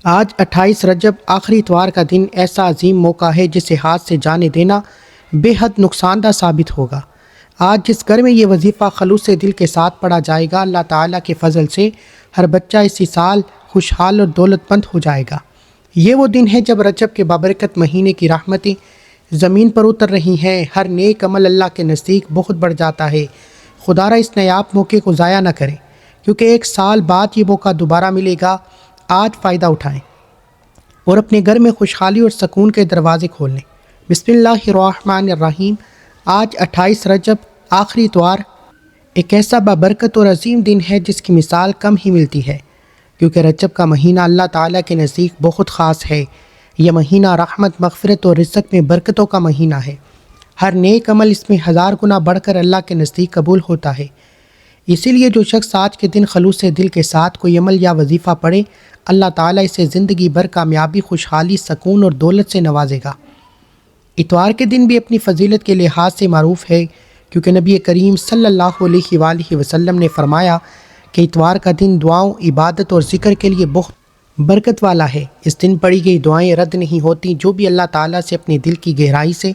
آج 28 رجب آخری اتوار کا دن ایسا عظیم موقع ہے جسے ہاتھ سے جانے دینا بے حد نقصان دہ ثابت ہوگا۔ آج جس گھر میں یہ وظیفہ خلوص دل کے ساتھ پڑھا جائے گا، اللہ تعالیٰ کے فضل سے ہر بچہ اسی سال خوشحال اور دولت مند ہو جائے گا۔ یہ وہ دن ہے جب رجب کے بابرکت مہینے کی رحمتیں زمین پر اتر رہی ہیں۔ ہر نیک عمل اللہ کے نزدیک بہت بڑھ جاتا ہے۔ خدا را اس نایاب موقع کو ضائع نہ کریں، کیونکہ ایک سال بعد یہ موقع دوبارہ ملے گا۔ آج فائدہ اٹھائیں اور اپنے گھر میں خوشحالی اور سکون کے دروازے کھول لیں۔ بسم اللہ الرحمن الرحیم۔ آج 28 رجب آخری اتوار ایک ایسا بابرکت اور عظیم دن ہے جس کی مثال کم ہی ملتی ہے، کیونکہ رجب کا مہینہ اللہ تعالیٰ کے نزدیک بہت خاص ہے۔ یہ مہینہ رحمت، مغفرت اور رزق میں برکتوں کا مہینہ ہے۔ ہر نیک عمل اس میں 1000 گنا بڑھ کر اللہ کے نزدیک قبول ہوتا ہے۔ اسی لیے جو شخص آج کے دن خلوص دل کے ساتھ کوئی عمل یا وظیفہ پڑھے، اللہ تعالیٰ اسے زندگی بھر کامیابی، خوشحالی، سکون اور دولت سے نوازے گا۔ اتوار کے دن بھی اپنی فضیلت کے لحاظ سے معروف ہے، کیونکہ نبی کریم صلی اللہ علیہ وآلہ وسلم نے فرمایا کہ اتوار کا دن دعاؤں، عبادت اور ذکر کے لیے بہت برکت والا ہے۔ اس دن پڑھی گئی دعائیں رد نہیں ہوتی۔ جو بھی اللہ تعالیٰ سے اپنے دل کی گہرائی سے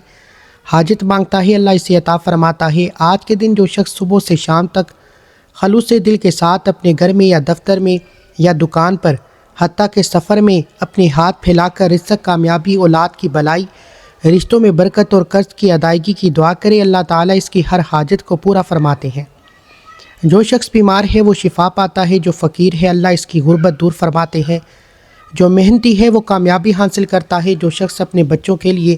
حاجت مانگتا ہے، اللہ اسے عطا فرماتا ہے۔ آج کے دن جو شخص صبح سے شام تک خلوص دل کے ساتھ اپنے گھر میں یا دفتر میں یا دکان پر، حتیٰ کہ سفر میں اپنے ہاتھ پھیلا کر رزق، کامیابی، اولاد کی بھلائی، رشتوں میں برکت اور قرض کی ادائیگی کی دعا کرے، اللہ تعالیٰ اس کی ہر حاجت کو پورا فرماتے ہیں۔ جو شخص بیمار ہے وہ شفا پاتا ہے، جو فقیر ہے اللہ اس کی غربت دور فرماتے ہیں، جو محنتی ہے وہ کامیابی حاصل کرتا ہے۔ جو شخص اپنے بچوں کے لیے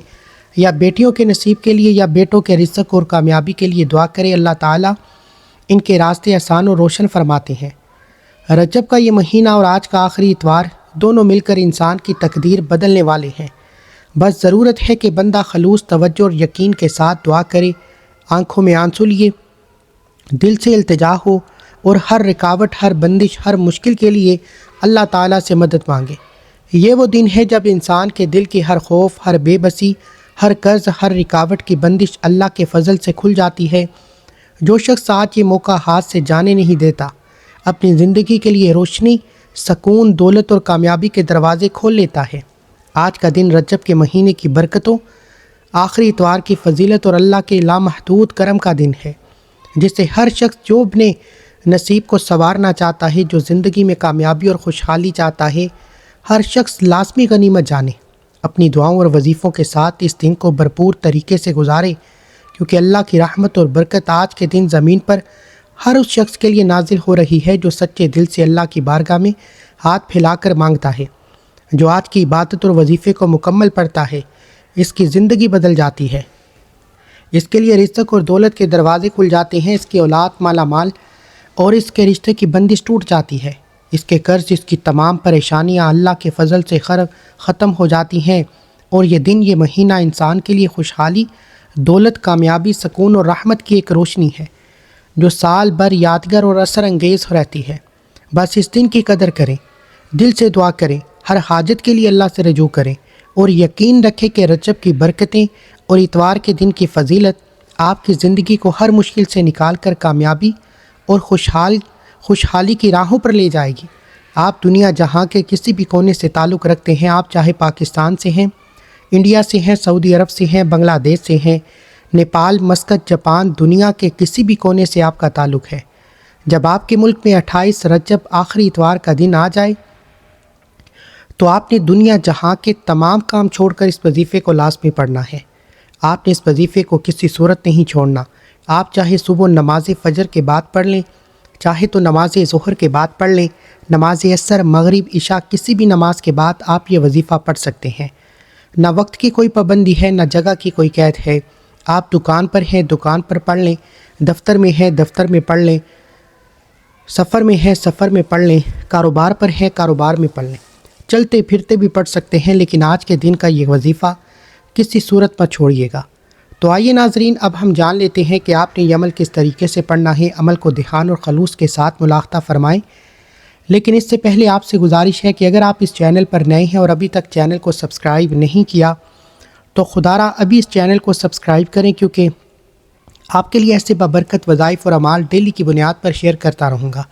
یا بیٹیوں کے نصیب کے لیے یا بیٹوں کے رزق اور کامیابی کے لیے دعا کرے، اللہ تعالیٰ ان کے راستے آسان اور روشن فرماتے ہیں۔ رجب کا یہ مہینہ اور آج کا آخری اتوار دونوں مل کر انسان کی تقدیر بدلنے والے ہیں۔ بس ضرورت ہے کہ بندہ خلوص، توجہ اور یقین کے ساتھ دعا کرے، آنکھوں میں آنسو لیے، دل سے التجا ہو اور ہر رکاوٹ، ہر بندش، ہر مشکل کے لیے اللہ تعالیٰ سے مدد مانگے۔ یہ وہ دن ہے جب انسان کے دل کی ہر خوف، ہر بے بسی، ہر قرض، ہر رکاوٹ کی بندش اللہ کے فضل سے کھل جاتی ہے۔ جو شخص آج یہ موقع ہاتھ سے جانے نہیں دیتا، اپنی زندگی کے لیے روشنی، سکون، دولت اور کامیابی کے دروازے کھول لیتا ہے۔ آج کا دن رجب کے مہینے کی برکتوں، آخری اتوار کی فضیلت اور اللہ کے لامحدود کرم کا دن ہے، جس سے ہر شخص جو اپنے نصیب کو سنوارنا چاہتا ہے، جو زندگی میں کامیابی اور خوشحالی چاہتا ہے، ہر شخص لازمی غنیمت جانے، اپنی دعاؤں اور وظیفوں کے ساتھ اس دن کو بھرپور طریقے سے گزارے، کیونکہ اللہ کی رحمت اور برکت آج کے دن زمین پر ہر اس شخص کے لیے نازل ہو رہی ہے جو سچے دل سے اللہ کی بارگاہ میں ہاتھ پھیلا کر مانگتا ہے۔ جو آج کی عبادت اور وظیفے کو مکمل پڑھتا ہے، اس کی زندگی بدل جاتی ہے۔ اس کے لیے رزق اور دولت کے دروازے کھل جاتے ہیں، اس کی اولاد مالا مال اور اس کے رشتے کی بندش ٹوٹ جاتی ہے۔ اس کے قرض، اس کی تمام پریشانیاں اللہ کے فضل سے ختم ہو جاتی ہیں، اور یہ دن، یہ مہینہ انسان کے لیے خوشحالی، دولت، کامیابی، سکون اور رحمت کی ایک روشنی ہے جو سال بھر یادگار اور اثر انگیز رہتی ہے۔ بس اس دن کی قدر کریں، دل سے دعا کریں، ہر حاجت کے لیے اللہ سے رجوع کریں، اور یقین رکھیں کہ رجب کی برکتیں اور اتوار کے دن کی فضیلت آپ کی زندگی کو ہر مشکل سے نکال کر کامیابی اور خوشحالی کی راہوں پر لے جائے گی۔ آپ دنیا جہاں کے کسی بھی کونے سے تعلق رکھتے ہیں، آپ چاہے پاکستان سے ہیں، انڈیا سے ہیں، سعودی عرب سے ہیں، بنگلہ دیش سے ہیں، نیپال، مسقط، جاپان، دنیا کے کسی بھی کونے سے آپ کا تعلق ہے، جب آپ کے ملک میں 28 رجب آخری اتوار کا دن آ جائے تو آپ نے دنیا جہاں کے تمام کام چھوڑ کر اس وظیفے کو لازمی پڑھنا ہے۔ آپ نے اس وظیفے کو کسی صورت نہیں چھوڑنا۔ آپ چاہے صبح نماز فجر کے بعد پڑھ لیں، چاہے تو نماز ظہر کے بعد پڑھ لیں، نماز عصر، مغرب، عشاء، کسی بھی نماز کے بعد آپ یہ وظیفہ پڑھ سکتے ہیں۔ نہ وقت کی کوئی پابندی ہے، نہ جگہ کی کوئی قید ہے۔ آپ دکان پر ہیں، دکان پر پڑھ لیں، دفتر میں ہیں، دفتر میں پڑھ لیں، سفر میں ہیں، سفر میں پڑھ لیں، کاروبار پر ہیں، کاروبار میں پڑھ لیں، چلتے پھرتے بھی پڑھ سکتے ہیں، لیکن آج کے دن کا یہ وظیفہ کسی صورت مت چھوڑیے گا۔ تو آئیے ناظرین، اب ہم جان لیتے ہیں کہ آپ نے یہ عمل کس طریقے سے پڑھنا ہے۔ عمل کو دھیان اور خلوص کے ساتھ ملاحظہ فرمائیں، لیکن اس سے پہلے آپ سے گزارش ہے کہ اگر آپ اس چینل پر نئے ہیں اور ابھی تک چینل کو سبسکرائب نہیں کیا تو خدا را ابھی اس چینل کو سبسکرائب کریں، کیونکہ آپ کے لیے ایسے بابرکت وظائف اور اعمال ڈیلی کی بنیاد پر شیئر کرتا رہوں گا،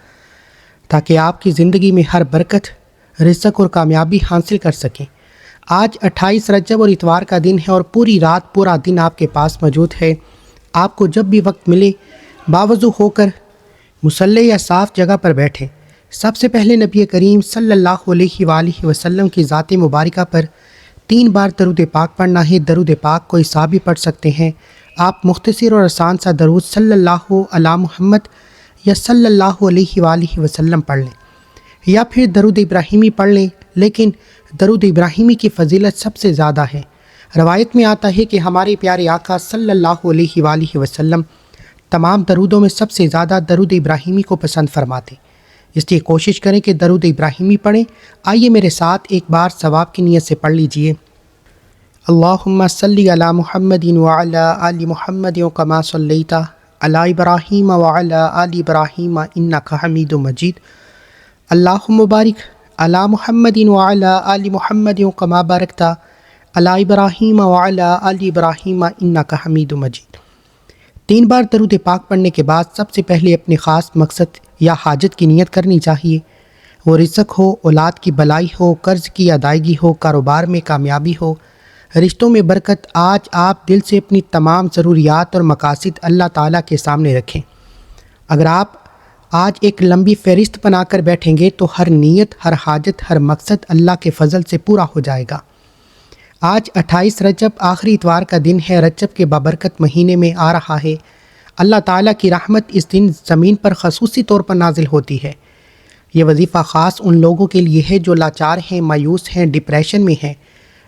تاکہ آپ کی زندگی میں ہر برکت رزق اور کامیابی حاصل کر سکیں۔ آج 28 رجب اور اتوار کا دن ہے اور پوری رات پورا دن آپ کے پاس موجود ہے۔ آپ کو جب بھی وقت ملے باوضو ہو کر مصلی یا صاف جگہ پر بیٹھیں۔ سب سے پہلے نبی کریم صلی اللہ علیہ وآلہ وسلم کی ذات مبارکہ پر 3 بار درود پاک پڑھنا ہے۔ درود پاک کوئی سا بھی پڑھ سکتے ہیں۔ آپ مختصر اور آسان سا درود صلی اللہ علی محمد یا صلی اللہ علیہ وآلہ وسلم پڑھ لیں، یا پھر درود ابراہیمی پڑھ لیں، لیکن درود ابراہیمی کی فضیلت سب سے زیادہ ہے۔ روایت میں آتا ہے کہ ہمارے پیارے آقا صلی اللہ علیہ وآلہ وسلم تمام درودوں میں سب سے زیادہ درود ابراہیمی کو پسند فرماتے، اس لیے کوشش کریں کہ درود ابراہیمی پڑھیں۔ آئیے میرے ساتھ ایک بار ثواب کی نیت سے پڑھ لیجئے۔ اللہم صلی علی محمد وعلی آل محمد کما صلیت علی ابراہیم وعلی آل ابراہیم انک حمید مجید۔ اللہم بارک علی محمد وعلی آل محمد کما بارکت علی ابراہیم وعلی آل ابراہیم انک حمید مجید۔ 3 بار درود پاک پڑھنے کے بعد سب سے پہلے اپنے خاص مقصد یا حاجت کی نیت کرنی چاہیے۔ وہ رزق ہو، اولاد کی بلائی ہو، قرض کی ادائیگی ہو، کاروبار میں کامیابی ہو، رشتوں میں برکت۔ آج آپ دل سے اپنی تمام ضروریات اور مقاصد اللہ تعالیٰ کے سامنے رکھیں۔ اگر آپ آج ایک لمبی فہرست بنا کر بیٹھیں گے تو ہر نیت، ہر حاجت، ہر مقصد اللہ کے فضل سے پورا ہو جائے گا۔ آج 28 رجب آخری اتوار کا دن ہے۔ رجب کے بابرکت مہینے میں آ رہا ہے۔ اللہ تعالیٰ کی رحمت اس دن زمین پر خصوصی طور پر نازل ہوتی ہے۔ یہ وظیفہ خاص ان لوگوں کے لیے ہے جو لاچار ہیں، مایوس ہیں، ڈپریشن میں ہیں،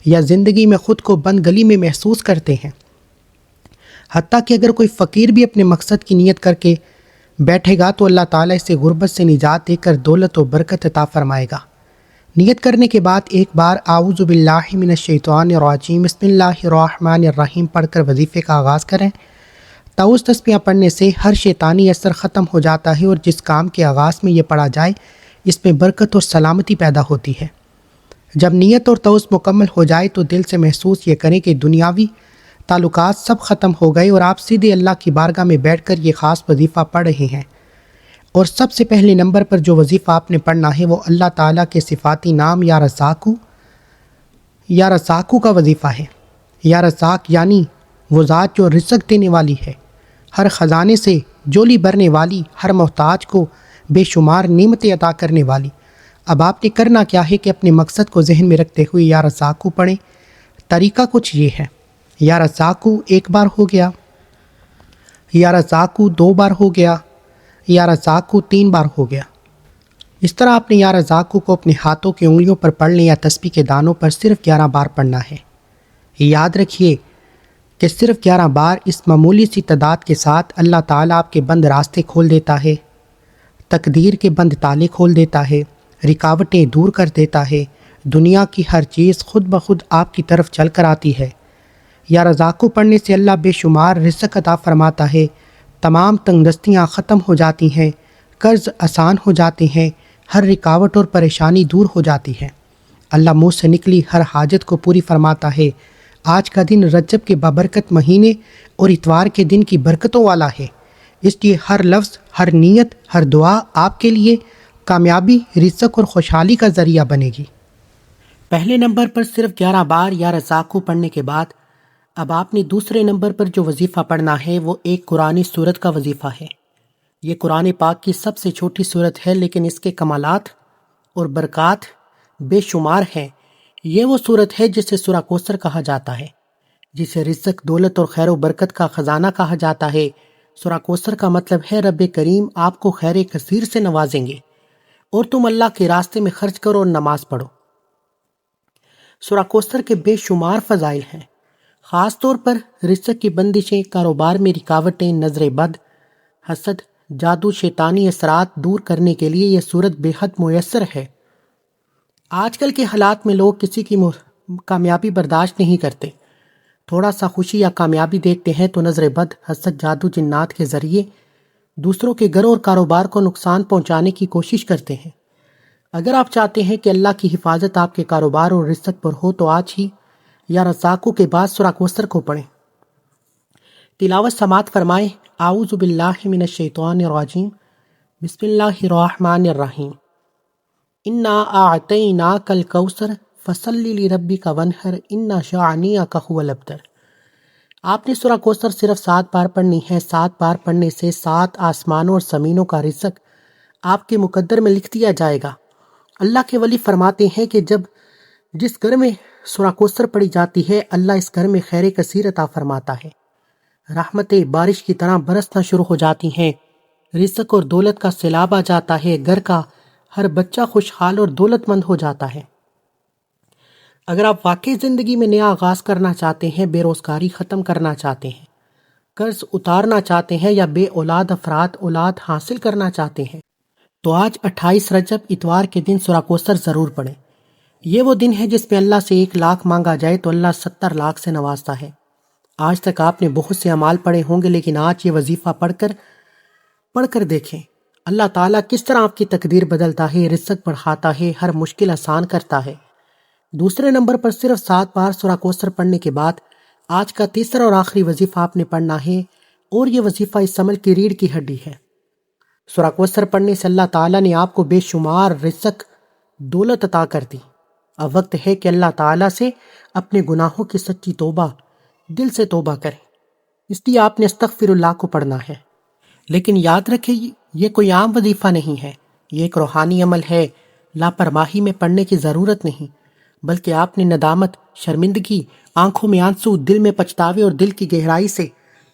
یا زندگی میں خود کو بند گلی میں محسوس کرتے ہیں۔ حتیٰ کہ اگر کوئی فقیر بھی اپنے مقصد کی نیت کر کے بیٹھے گا تو اللہ تعالیٰ اسے غربت سے نجات دے کر دولت و برکت عطا فرمائے گا۔ نیت کرنے کے بعد ایک بار اعوذ باللہ من الشیطان الرجیم بسم اللہ الرحمن الرحیم پڑھ کر وظیفے کا آغاز کریں۔ طاؤس تسبیحاں پڑھنے سے ہر شیطانی اثر ختم ہو جاتا ہے، اور جس کام کے آغاز میں یہ پڑھا جائے اس میں برکت اور سلامتی پیدا ہوتی ہے۔ جب نیت اور طاؤس مکمل ہو جائے تو دل سے محسوس یہ کریں کہ دنیاوی تعلقات سب ختم ہو گئے اور آپ سیدھے اللہ کی بارگاہ میں بیٹھ کر یہ خاص وظیفہ پڑھ رہے ہیں۔ اور سب سے پہلے نمبر پر جو وظیفہ آپ نے پڑھنا ہے وہ اللہ تعالیٰ کے صفاتی نام یا رزاقو کا وظیفہ ہے۔ یا رزاق یعنی وہ ذات جو رزق دینے والی ہے، ہر خزانے سے جولی بھرنے والی، ہر محتاج کو بے شمار نعمتیں عطا کرنے والی۔ اب آپ نے کرنا کیا ہے کہ اپنے مقصد کو ذہن میں رکھتے ہوئے یا رزاقو پڑھیں۔ طریقہ کچھ یہ ہے، یا رزاقو 1 بار ہو گیا، یا رزاقو 2 بار ہو گیا، یا رزاقو 3 بار ہو گیا۔ اس طرح آپ نے یا رزاقو کو اپنے ہاتھوں کی انگلیوں پر پڑھ لیں یا تسبیح کے دانوں پر صرف 11 بار پڑھنا ہے۔ یاد رکھیے کہ صرف 11 بار اس معمولی سی تعداد کے ساتھ اللہ تعالیٰ آپ کے بند راستے کھول دیتا ہے، تقدیر کے بند تالے کھول دیتا ہے، رکاوٹیں دور کر دیتا ہے، دنیا کی ہر چیز خود بخود آپ کی طرف چل کر آتی ہے۔ یا رزاقو پڑھنے سے اللہ بے شمار رزق عطا فرماتا ہے، تمام تنگ دستیاں ختم ہو جاتی ہیں، قرض آسان ہو جاتے ہیں، ہر رکاوٹ اور پریشانی دور ہو جاتی ہے، اللہ منہ سے نکلی ہر حاجت کو پوری فرماتا ہے۔ آج کا دن رجب کے بابرکت مہینے اور اتوار کے دن کی برکتوں والا ہے، اس لیے ہر لفظ، ہر نیت، ہر دعا آپ کے لیے کامیابی، رزق اور خوشحالی کا ذریعہ بنے گی۔ پہلے نمبر پر صرف 11 بار یا رزاقو پڑھنے کے بعد اب آپ نے دوسرے نمبر پر جو وظیفہ پڑھنا ہے وہ ایک قرآنی سورت کا وظیفہ ہے۔ یہ قرآن پاک کی سب سے چھوٹی سورت ہے، لیکن اس کے کمالات اور برکات بے شمار ہیں۔ یہ وہ سورت ہے جسے سورہ کوثر کہا جاتا ہے، جسے رزق، دولت اور خیر و برکت کا خزانہ کہا جاتا ہے۔ سورہ کوثر کا مطلب ہے رب کریم آپ کو خیر کثیر سے نوازیں گے اور تم اللہ کے راستے میں خرچ کرو اور نماز پڑھو۔ سورہ کوثر کے بے شمار فضائل ہیں، خاص طور پر رزق کی بندشیں، کاروبار میں رکاوٹیں، نظر بد، حسد، جادو، شیطانی اثرات دور کرنے کے لیے یہ سورت بے حد میسر ہے۔ آج کل کے حالات میں لوگ کسی کی کامیابی برداشت نہیں کرتے، تھوڑا سا خوشی یا کامیابی دیکھتے ہیں تو نظر بد، حسد، جادو، جنات کے ذریعے دوسروں کے گھروں اور کاروبار کو نقصان پہنچانے کی کوشش کرتے ہیں۔ اگر آپ چاہتے ہیں کہ اللہ کی حفاظت آپ کے کاروبار اور رزق پر ہو تو آج ہی یا رزاقو کے بعد سورہ کوثر کو پڑھیں۔ تلاوت سماعت فرمائیں۔ اعوذ باللہ من الشیطان الرجیم بسم اللہ الرحمن الرحیم۔ انا اعطیناک الکوثر فصلی لربک ونحر ان شانئک هو الابتر۔ آپ نے سورہ کوثر صرف 7 بار پڑھنی ہے۔ 7 بار پڑھنے سے 7 آسمانوں اور زمینوں کا رزق آپ کے مقدر میں لکھ دیا جائے گا۔ اللہ کے ولی فرماتے ہیں کہ جس گھر میں سورہ کوثر پڑھی جاتی ہے، اللہ اس گھر میں خیر کثیر عطا فرماتا ہے۔ رحمتیں بارش کی طرح برسنا شروع ہو جاتی ہیں، رزق اور دولت کا سیلاب آ جاتا ہے، گھر کا ہر بچہ خوشحال اور دولت مند ہو جاتا ہے۔ اگر آپ واقعی زندگی میں نیا آغاز کرنا چاہتے ہیں، بے روزگاری ختم کرنا چاہتے ہیں، قرض اتارنا چاہتے ہیں یا بے اولاد افراد اولاد حاصل کرنا چاہتے ہیں، تو آج 28 رجب اتوار کے دن سورہ کوثر ضرور پڑھیں۔ یہ وہ دن ہے جس میں اللہ سے 1 لاکھ مانگا جائے تو اللہ 70 لاکھ سے نوازتا ہے۔ آج تک آپ نے بہت سے اعمال پڑھے ہوں گے، لیکن آج یہ وظیفہ پڑھ کر دیکھیں اللہ تعالیٰ کس طرح آپ کی تقدیر بدلتا ہے، رزق بڑھاتا ہے، ہر مشکل آسان کرتا ہے۔ دوسرے نمبر پر صرف 7 بار سورہ کوثر پڑھنے کے بعد آج کا تیسرا اور آخری وظیفہ آپ نے پڑھنا ہے، اور یہ وظیفہ اس عمل کی ریڑھ کی ہڈی ہے۔ سورہ کوثر پڑھنے سے اللہ تعالیٰ نے آپ کو بے شمار رزق دولت عطا کر دی۔ اب وقت ہے کہ اللہ تعالیٰ سے اپنے گناہوں کی سچی توبہ دل سے توبہ کریں۔ اس لیے آپ نے استغفر اللہ کو پڑھنا ہے۔ لیکن یاد رکھیں، یہ کوئی عام وظیفہ نہیں ہے، یہ ایک روحانی عمل ہے۔ لاپرواہی میں پڑھنے کی ضرورت نہیں، بلکہ آپ نے ندامت، شرمندگی، آنکھوں میں آنسو، دل میں پچھتاوے اور دل کی گہرائی سے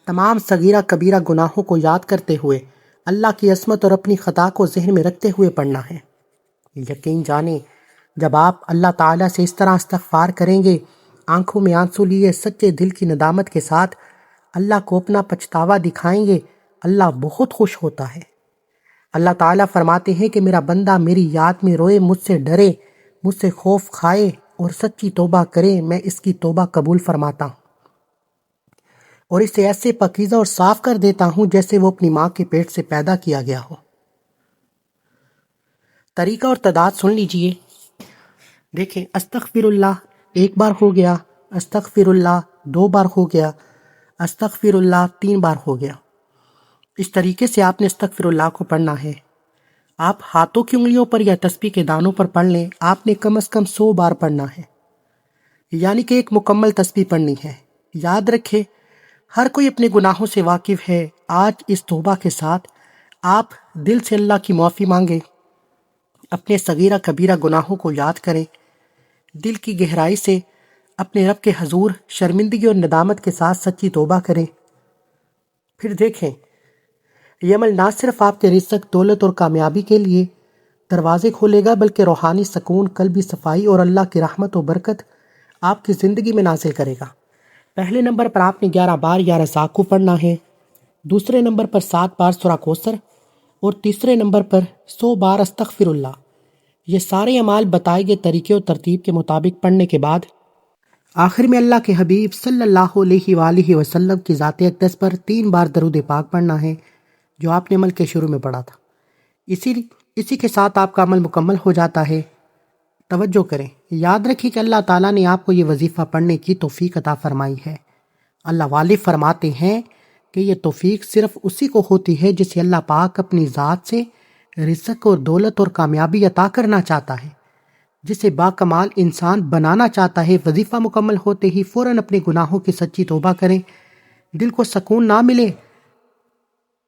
تمام صغیرہ کبیرہ گناہوں کو یاد کرتے ہوئے اللہ کی عظمت اور اپنی خطا کو ذہن میں رکھتے ہوئے پڑھنا ہے۔ یقین جانیں، جب آپ اللہ تعالیٰ سے اس طرح استغفار کریں گے، آنکھوں میں آنسو لیے سچے دل کی ندامت کے ساتھ اللہ کو اپنا پچھتاوا دکھائیں گے، اللہ بہت خوش ہوتا ہے۔ اللہ تعالیٰ فرماتے ہیں کہ میرا بندہ میری یاد میں روئے، مجھ سے ڈرے، مجھ سے خوف کھائے اور سچی توبہ کرے، میں اس کی توبہ قبول فرماتا ہوں اور اسے ایسے پاکیزہ اور صاف کر دیتا ہوں جیسے وہ اپنی ماں کے پیٹ سے پیدا کیا گیا ہو۔ طریقہ اور تعداد سن لیجئے۔ دیکھیں، استغفر اللہ 1 بار ہو گیا، استغفر اللہ 2 بار ہو گیا، استغفر اللہ 3 بار ہو گیا۔ اس طریقے سے آپ نے استغفر اللہ کو پڑھنا ہے۔ آپ ہاتھوں کی انگلیوں پر یا تسبیح کے دانوں پر پڑھ لیں، آپ نے کم از کم 100 بار پڑھنا ہے، یعنی کہ ایک مکمل تسبیح پڑھنی ہے۔ یاد رکھے، ہر کوئی اپنے گناہوں سے واقف ہے۔ آج اس توبہ کے ساتھ آپ دل سے اللہ کی معافی مانگیں، اپنے صغیرہ کبیرہ گناہوں کو یاد کریں، دل کی گہرائی سے اپنے رب کے حضور شرمندگی اور ندامت کے ساتھ سچی توبہ کریں۔ پھر دیکھیں، یہ عمل نہ صرف آپ کے رزق، دولت اور کامیابی کے لیے دروازے کھولے گا، بلکہ روحانی سکون، قلبی صفائی اور اللہ کی رحمت و برکت آپ کی زندگی میں نازل کرے گا۔ پہلے نمبر پر آپ نے 11 بار یا رزاق کو پڑھنا ہے، دوسرے نمبر پر 7 بار سورہ کوثر اور تیسرے نمبر پر 100 بار استغفر اللہ۔ یہ سارے اعمال بتائے گئے طریقے اور ترتیب کے مطابق پڑھنے کے بعد آخر میں اللہ کے حبیب صلی اللہ علیہ وآلہ وسلم کی ذات اقدس پر 3 بار درود پاک پڑھنا ہے، جو آپ نے عمل کے شروع میں پڑھا تھا۔ اسی کے ساتھ آپ کا عمل مکمل ہو جاتا ہے۔ توجہ کریں، یاد رکھیں کہ اللہ تعالیٰ نے آپ کو یہ وظیفہ پڑھنے کی توفیق عطا فرمائی ہے۔ اللہ والد فرماتے ہیں کہ یہ توفیق صرف اسی کو ہوتی ہے جسے اللہ پاک اپنی ذات سے رزق اور دولت اور کامیابی عطا کرنا چاہتا ہے، جسے باکمال انسان بنانا چاہتا ہے۔ وظیفہ مکمل ہوتے ہی فوراً اپنے گناہوں کی سچی توبہ کریں۔ دل کو سکون نہ ملے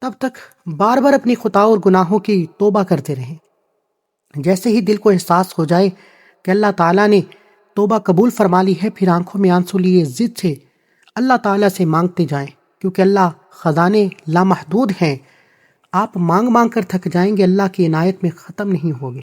تب تک بار بار اپنی خطا اور گناہوں کی توبہ کرتے رہیں۔ جیسے ہی دل کو احساس ہو جائے کہ اللہ تعالیٰ نے توبہ قبول فرما لی ہے، پھر آنکھوں میں آنسو لیے ضد سے اللہ تعالیٰ سے مانگتے جائیں، کیونکہ اللہ خزانے لامحدود ہیں۔ آپ مانگ کر تھک جائیں گے، اللہ کی عنایت میں ختم نہیں ہوگے۔